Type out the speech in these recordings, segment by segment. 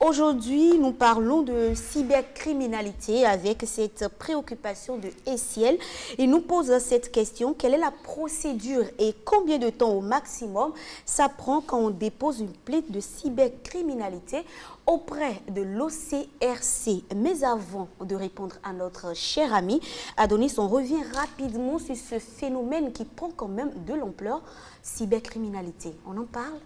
Aujourd'hui, nous parlons de cybercriminalité avec cette préoccupation de SIL. Il nous pose cette question, quelle est la procédure et combien de temps au maximum ça prend quand on dépose une plainte de cybercriminalité auprès de l'OCRC? Mais avant de répondre à notre cher ami, Adonis, on revient rapidement sur ce phénomène qui prend quand même de l'ampleur, cybercriminalité. On en parle?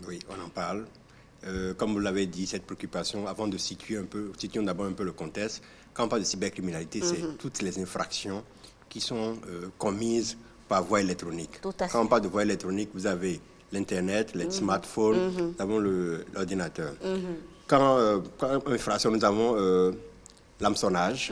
Oui, on en parle. Comme vous l'avez dit, cette préoccupation, avant de situer un peu, situons d'abord un peu le contexte. Quand on parle de cybercriminalité, c'est toutes les infractions qui sont commises par voie électronique. Quand on parle de voie électronique, vous avez l'Internet, les smartphones, nous avons l'ordinateur. Quand infraction, nous avons l'hameçonnage,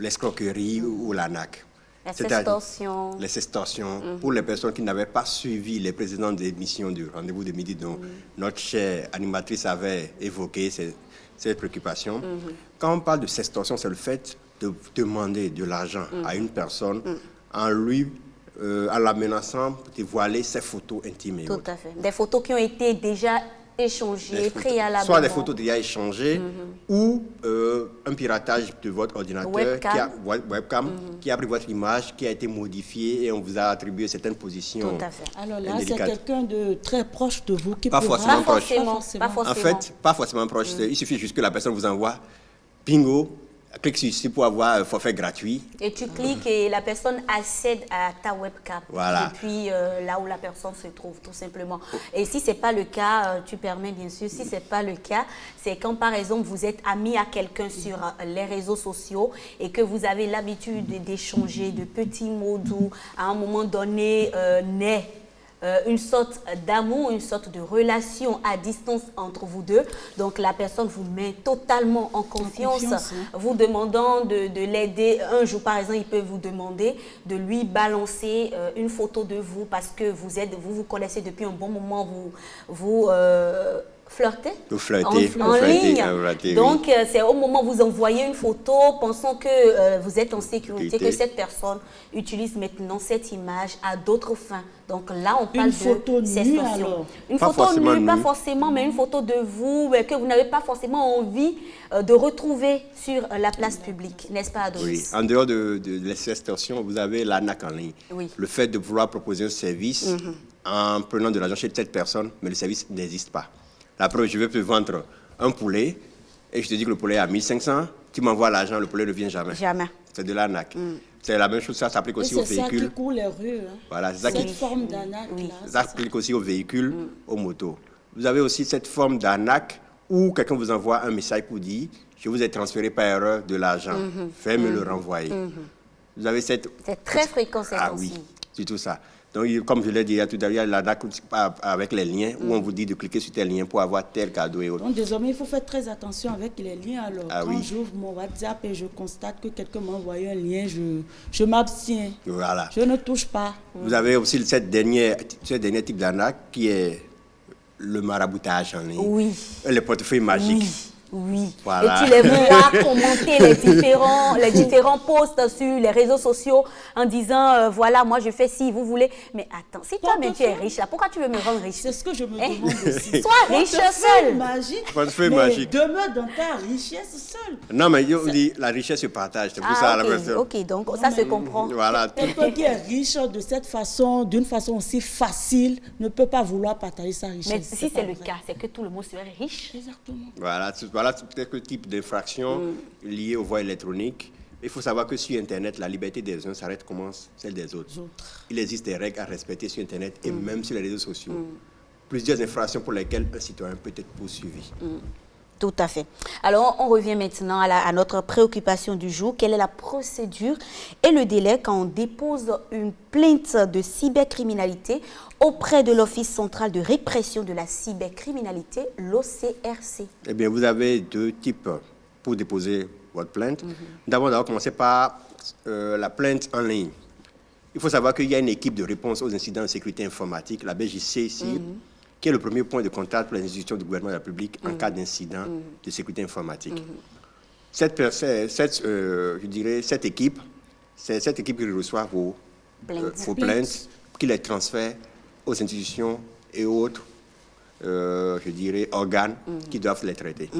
l'escroquerie ou l'arnaque. Les extorsions. Pour les personnes qui n'avaient pas suivi les précédentes émissions du rendez-vous de midi, dont notre chère animatrice avait évoqué cette préoccupation. Quand on parle de sextorsion, c'est le fait de demander de l'argent à une personne en la menaçant de voiler ses photos intimes. Tout à fait. Des photos qui ont été déjà échangées préalablement. Soit des photos déjà échangées ou un piratage de votre ordinateur, webcam, qui a pris votre image, qui a été modifiée et on vous a attribué certaines positions. Tout à fait. Alors là, c'est quelqu'un de très proche de vous qui pas pourra... Forcément proche. Pas forcément. En fait, pas forcément proche. Il suffit juste que la personne vous envoie, bingo, clique sur ici pour avoir un forfait gratuit. Et tu cliques et la personne accède à ta webcam. Voilà. Depuis là où la personne se trouve, tout simplement. Et si ce n'est pas le cas, tu permets bien sûr, si ce n'est pas le cas, c'est quand par exemple vous êtes ami à quelqu'un sur les réseaux sociaux et que vous avez l'habitude d'échanger de petits mots doux, à un moment donné, naît une sorte d'amour, une sorte de relation à distance entre vous deux. Donc la personne vous met totalement en confiance, vous demandant de l'aider. Un jour, par exemple, il peut vous demander de lui balancer une photo de vous parce que vous connaissez depuis un bon moment, vous flirtez en ligne. Donc, c'est au moment où vous envoyez une photo, pensant que vous êtes en sécurité, que cette personne utilise maintenant cette image à d'autres fins. Donc là, on parle de sextorsion. Une photo nue, pas forcément, mais une photo de vous que vous n'avez pas forcément envie de retrouver sur la place publique, n'est-ce pas, Adonis? Oui, en dehors de la sextorsion, vous avez l'arnaque en ligne. Oui. Le fait de vouloir proposer un service en prenant de l'argent chez cette personne, mais le service n'existe pas. La preuve, je vais te vendre un poulet et je te dis que le poulet est à 1500. Tu m'envoies l'argent, le poulet ne vient jamais. Jamais. C'est de l'arnaque. C'est la même chose, ça s'applique aussi aux véhicules. C'est ça qui court les rues. Voilà, cette forme d'arnaque. Ça s'applique aussi aux véhicules, aux motos. Vous avez aussi cette forme d'arnaque où quelqu'un vous envoie un message pour dire « Je vous ai transféré par erreur de l'argent. Veuillez me le renvoyer. Vous avez cette... C'est très fréquent, cette Ah oui, c'est tout ça. Donc, comme je l'ai dit tout à l'heure, il y a l'arnaque avec les liens où on vous dit de cliquer sur tel lien pour avoir tel cadeau et autres. Donc, désormais, il faut faire très attention avec les liens. Alors, quand j'ouvre mon WhatsApp et je constate que quelqu'un m'a envoyé un lien, je m'abstiens. Voilà. Je ne touche pas. Vous avez aussi ce dernier type d'arnaque qui est le maraboutage en ligne. Oui. Les portefeuilles magiques. Oui, voilà. Et tu les vois commenter les différents posts sur les réseaux sociaux en disant voilà, moi je fais ci, vous voulez. Mais attends, si toi-même tu es riche, là, pourquoi tu veux me rendre riche? C'est ce que je me demande aussi. Sois riche seul. Portefeuille magique. Demeure dans ta richesse seule. Non, mais on dit la richesse se partage. C'est pour ça la personne. Ok, donc ça se comprend. Voilà. Quelqu'un qui est riche de cette façon, d'une façon aussi facile, ne peut pas vouloir partager sa richesse. Mais si c'est le cas, c'est que tout le monde serait riche. Exactement. Voilà, c'est peut-être le type d'infraction liée aux voies électroniques. Il faut savoir que sur Internet, la liberté des uns s'arrête comme celle des autres. Il existe des règles à respecter sur Internet et même sur les réseaux sociaux. Plusieurs infractions pour lesquelles un citoyen peut être poursuivi. Tout à fait. Alors, on revient maintenant à notre préoccupation du jour. Quelle est la procédure et le délai quand on dépose une plainte de cybercriminalité auprès de l'Office central de répression de la cybercriminalité, l'OCRC? Eh bien, vous avez deux types pour déposer votre plainte. D'abord, on va commencer par la plainte en ligne. Il faut savoir qu'il y a une équipe de réponse aux incidents de sécurité informatique, la BJC ici, qui est le premier point de contact pour les institutions du gouvernement de la République en cas d'incident de sécurité informatique. Cette équipe, c'est cette équipe qui reçoit vos plaintes, qui les transfère aux institutions et autres je dirais, organes qui doivent les traiter.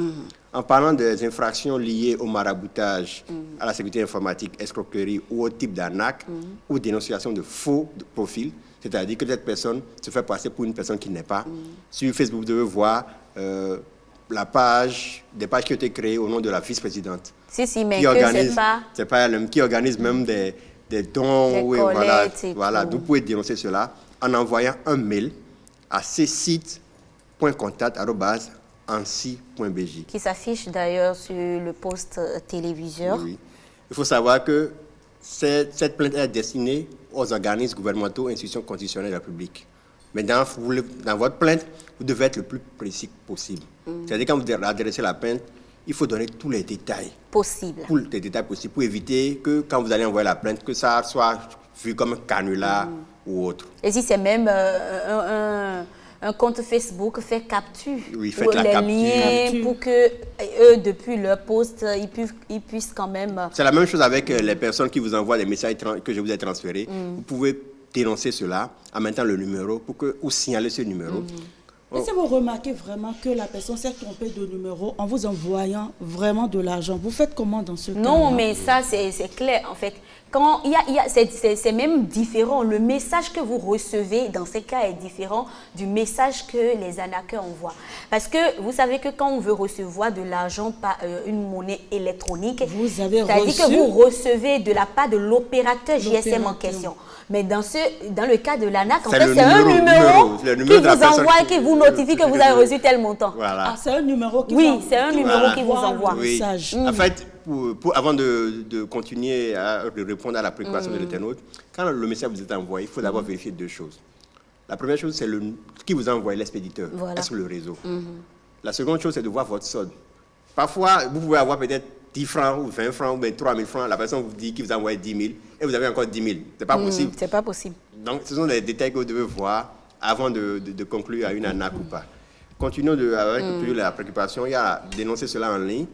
En parlant des infractions liées au maraboutage, à la sécurité informatique, escroquerie ou au type d'arnaque ou dénonciation de faux profils, c'est-à-dire que cette personne se fait passer pour une personne qui n'est pas. Sur Facebook, vous devez voir des pages qui ont été créées au nom de la vice-présidente. Si, mais qui que organise, c'est pas elle qui organise même des dons. des collectes voilà. Vous pouvez dénoncer cela en envoyant un mail à csites.contact@ansi.bj. Qui s'affiche d'ailleurs sur le poste téléviseur. Oui. Il faut savoir que cette plainte est destinée aux organismes gouvernementaux et institutions constitutionnelles de la République. Mais dans votre plainte, vous devez être le plus précis possible. C'est-à-dire quand vous adressez la plainte, il faut donner tous les détails. Possible. Tous les détails possibles pour éviter que quand vous allez envoyer la plainte, que ça soit vu comme un canular ou autre. Et si c'est même un compte Facebook, fait capture oui, faites la les capture. liens pour que eux, depuis leur poste, ils puissent quand même... C'est la même chose avec les personnes qui vous envoient des messages que je vous ai transférés. Vous pouvez dénoncer cela en mettant le numéro ou signaler ce numéro. Et si vous remarquez vraiment que la personne s'est trompée de numéro en vous envoyant vraiment de l'argent, vous faites comment dans ce cas? Non, mais ça, c'est clair, en fait. Quand c'est même différent. Le message que vous recevez dans ces cas est différent du message que les arnaqueurs envoient. Parce que vous savez que quand on veut recevoir de l'argent par une monnaie électronique, c'est-à-dire que vous recevez de la part de l'opérateur GSM en question. Mais dans le cas de l'ANAC, en fait, c'est un numéro qui vous envoie et qui vous notifie que vous avez reçu tel montant. Voilà. Ah, c'est un numéro qui c'est un numéro qui vous envoie. Oui. En fait, avant de continuer à répondre à la préoccupation de l'internaute, quand le message vous est envoyé, il faut d'abord vérifier deux choses. La première chose, c'est qui vous a envoyé, l'expéditeur. Voilà. Est-ce que le réseau? La seconde chose, c'est de voir votre solde. Parfois, vous pouvez avoir peut-être 10 francs ou 20 francs ou bien 3 000 francs. La personne vous dit qu'il vous a envoyé 10 000 et vous avez encore 10 000. Ce n'est pas possible. C'est pas possible. Donc, ce sont les détails que vous devez voir avant de conclure à une arnaque ou pas. Continuons avec la préoccupation. Il y a dénoncer cela en ligne.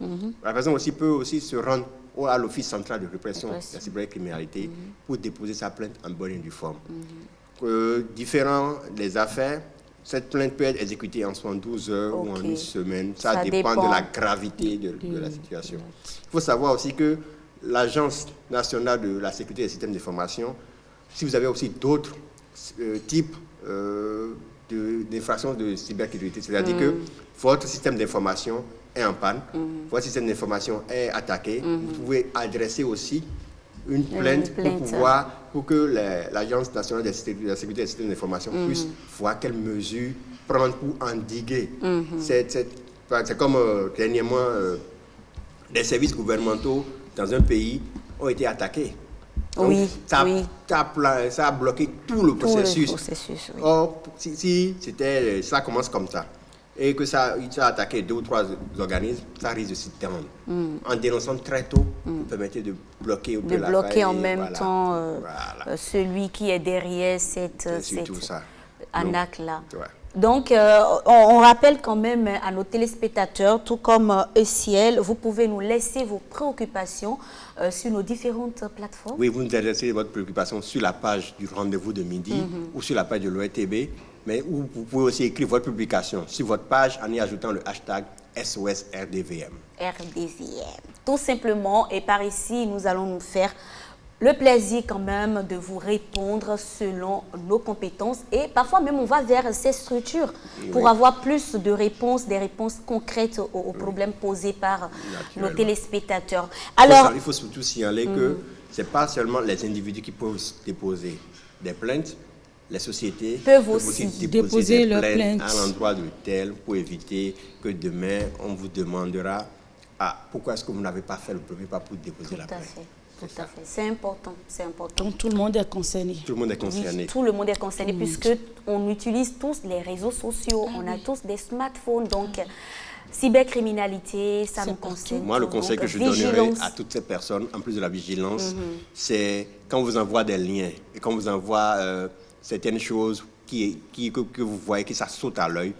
La personne peut aussi se rendre à l'Office central de répression de la cybercriminalité pour déposer sa plainte en bonne et due forme. Différents des affaires, cette plainte peut être exécutée en 72 heures ou en une semaine. Ça dépend de la gravité de la situation. Il faut savoir aussi que l'Agence nationale de la sécurité des systèmes d'information, si vous avez aussi d'autres types d'infractions de cybersécurité, c'est-à-dire que votre système d'information est en panne, votre système d'information est attaqué, vous pouvez adresser aussi une plainte pour que l'Agence nationale de la sécurité des systèmes d'information puisse voir quelles mesures prendre pour endiguer. C'est comme dernièrement, des services gouvernementaux dans un pays ont été attaqués. Donc, ça a bloqué tout le processus. Or, si ça commence comme ça, et que ça a attaqué 2 ou 3 organismes, ça risque de s'étendre. En dénonçant très tôt, vous permettez de bloquer de bloquer en même temps celui qui est derrière cette arnaque-là. Donc, on rappelle quand même à nos téléspectateurs, tout comme ECL, vous pouvez nous laisser vos préoccupations sur nos différentes plateformes. Oui, vous nous adressez votre préoccupation sur la page du rendez-vous de midi ou sur la page de l'ORTB, mais vous pouvez aussi écrire votre publication sur votre page en y ajoutant le hashtag SOSRDVM. RDVM, tout simplement. Et par ici, nous allons nous faire le plaisir quand même de vous répondre selon nos compétences et parfois même on va vers ces structures pour avoir plus de réponses, des réponses concrètes aux problèmes posés par nos téléspectateurs. Alors, il faut surtout signaler que ce n'est pas seulement les individus qui peuvent déposer des plaintes, les sociétés peuvent aussi déposer des plaintes à l'endroit de tel pour éviter que demain on vous demandera pourquoi est-ce que vous n'avez pas fait le premier pas pour déposer la plainte. Tout à fait. C'est important. Donc tout le monde est concerné. Tout le monde est concerné. Oui, tout le monde est concerné puisque on utilise tous les réseaux sociaux, on a tous des smartphones, donc cybercriminalité, ça nous concerne. Moi, le conseil que je donnerais à toutes ces personnes, en plus de la vigilance, c'est quand on vous envoie des liens et quand on vous envoie certaines choses que vous voyez que ça saute à l'œil,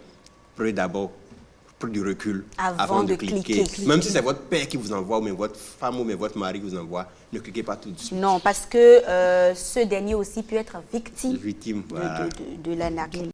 prenez d'abord du recul avant de cliquer. Même si c'est votre père qui vous envoie, ou même votre femme, ou même votre mari qui vous envoie, ne cliquez pas tout de suite. Non, parce que ce dernier aussi peut être victime, voilà. de l'arnaque.